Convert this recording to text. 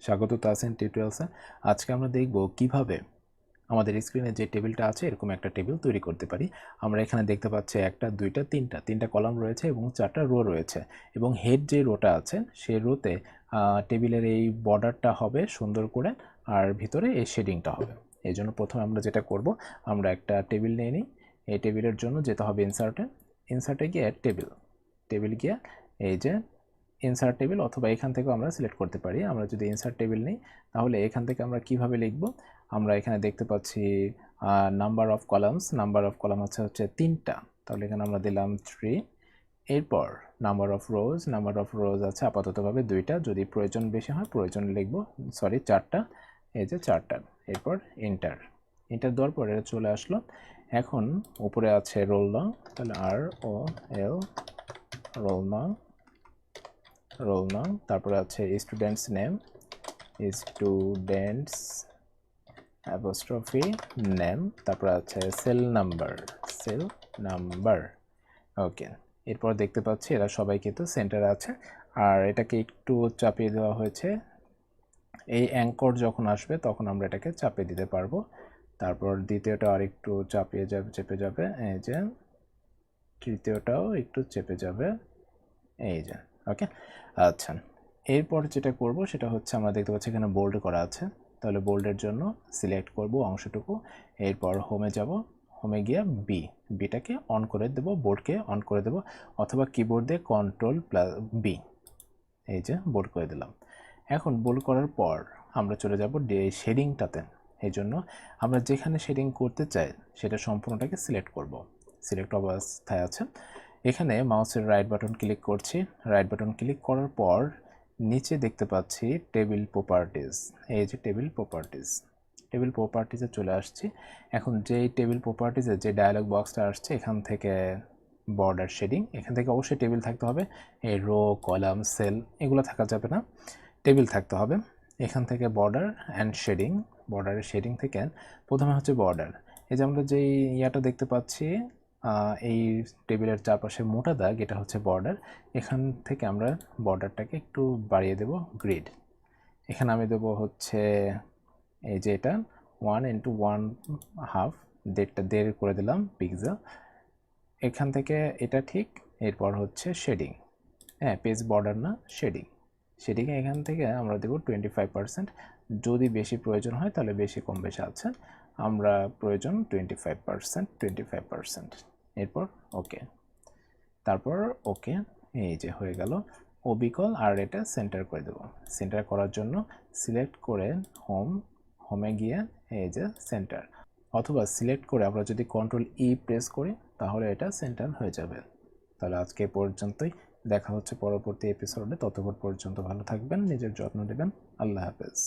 স্বাগত তাসিন টিউটোরিয়ালসে। আজকে আমরা দেখব কিভাবে আমাদের স্ক্রিনে যে টেবিলটা আছে এরকম একটা টেবিল তৈরি করতে পারি। আমরা এখানে দেখতে পাচ্ছি একটা দুইটা তিনটা কলাম রয়েছে এবং চারটা রো রয়েছে, এবং হেড যে রোটা আছে সেই রোতে টেবিলের এই বর্ডারটা হবে সুন্দর করে, আর ভিতরে এই শেডিংটা হবে। এই জন্য প্রথমে আমরা যেটা করব, আমরা একটা টেবিল নিয়ে নিই। এই টেবিলের জন্য যেতে হবে ইনসার্টে গিয়ে টেবিল গিয়ে এই যে ইনসার্ট টেবিল, অথবা এখান থেকেও আমরা সিলেক্ট করতে পারি। আমরা যদি ইনসার্ট টেবিল নিই তাহলে এখান থেকে আমরা কিভাবে লিখব, আমরা এখানে দেখতে পাচ্ছি নাম্বার অফ কলাম হচ্ছে 3টা, তাহলে এখানে আমরা দিলাম 3। এরপর নাম্বার অফ রোজ আছে আপাততভাবে 2টা, যদি প্রয়োজন বেশি হয় প্রয়োজন লিখব, 4টা, এই যে 4টা। এরপর এন্টার দেওয়ার পর এটা চলে আসলো। এখন উপরে আছে রোল নং, তাহলে ROL রোল নং, তারপরে আছে স্টুডেন্টস অ্যাপোস্ট্রফি নেম, তারপরে আছে সেল নাম্বার। ওকে, এরপর দেখতে পাচ্ছি এরা সবাই কিন্তু সেন্টারে আছে, আর এটাকে একটু চাপিয়ে দেওয়া হয়েছে। এই অ্যাঙ্কর যখন আসবে তখন আমরা এটাকে চাপিয়ে দিতে পারবো। তারপর দ্বিতীয়টা আর একটু চেপে যাবে, এই যে তৃতীয়টাও একটু চেপে যাবে, এই যে। ওকে, আচ্ছা, এরপর যেটা করব সেটা হচ্ছে আমরা দেখতে পাচ্ছি এখানে বোল্ড করা আছে, তাহলে বোল্ডের জন্য সিলেক্ট করব অংশটুকু। এরপর হোমে যাব, হোমে গিয়ে বিটাকে অন করে দেব, বোল্ডকে অন করে দেব, অথবা কিবোর্ড দিয়ে Ctrl+B, এই যে বোল্ড করে দিলাম। এখন বোল্ড করার পর আমরা চলে যাব শেডিংটাতে। এই জন্য আমরা যেখানে শেডিং করতে চাই সেটা সম্পূর্ণটাকে সিলেক্ট করব। সিলেক্ট অবস্থায় আছে, এখানে মাউসের রাইট বাটন ক্লিক করছি। রাইট বাটন ক্লিক করার পর নিচে দেখতে পাচ্ছি টেবিল প্রপার্টিজ, এই যে টেবিল প্রপার্টিজে চলে আসছি। এখন যেই টেবিল প্রপার্টিজে যে ডায়ালগ বক্সটা আসছে এখান থেকে বর্ডার শেডিং, এখান থেকে অবশ্যই টেবিল থাকতে হবে। এই রো, কলাম, সেল এগুলো থাকা যাবে না, টেবিল থাকতে হবে। এখান থেকে বর্ডারের শেডিং থেকে প্রথমে হচ্ছে বর্ডার। এই যে আমরা যেই ইয়াটা দেখতে পাচ্ছি এই টেবিলের চারপাশে মোটা দাগ, এটা হচ্ছে বর্ডার। এখান থেকে আমরা বর্ডারটাকে একটু বাড়িয়ে দেব, গ্রিড। এখানে আমি দেব হচ্ছে এই যে এটা 1x1/2, দেড় করে দিলাম পিক্সেল। এখান থেকে এটা ঠিক। এরপর হচ্ছে শেডিং, হ্যাঁ পেজ বর্ডার না, শেডিংয়ে এখান থেকে আমরা দেব 25%। যদি বেশি প্রয়োজন হয় তাহলে বেশি কম বেশি আছে, আমরা প্রয়োজন 25%। এরপর ওকে, তারপর ওকে, এই যে হয়ে গেল অবিকল। আর এটা সেন্টার করে দেব। সেন্টার করার জন্য সিলেক্ট করে হোমে গিয়ে এই যে সেন্টার, অথবা সিলেক্ট করে আমরা যদি Ctrl+E প্রেস করি তাহলে এটা সেন্টার হয়ে যাবে। তাহলে আজকে পর্যন্তই, দেখা হচ্ছে পরবর্তী এপিসোডে। ততক্ষণ পর্যন্ত ভালো থাকবেন, নিজের যত্ন নেবেন। আল্লাহ হাফেজ।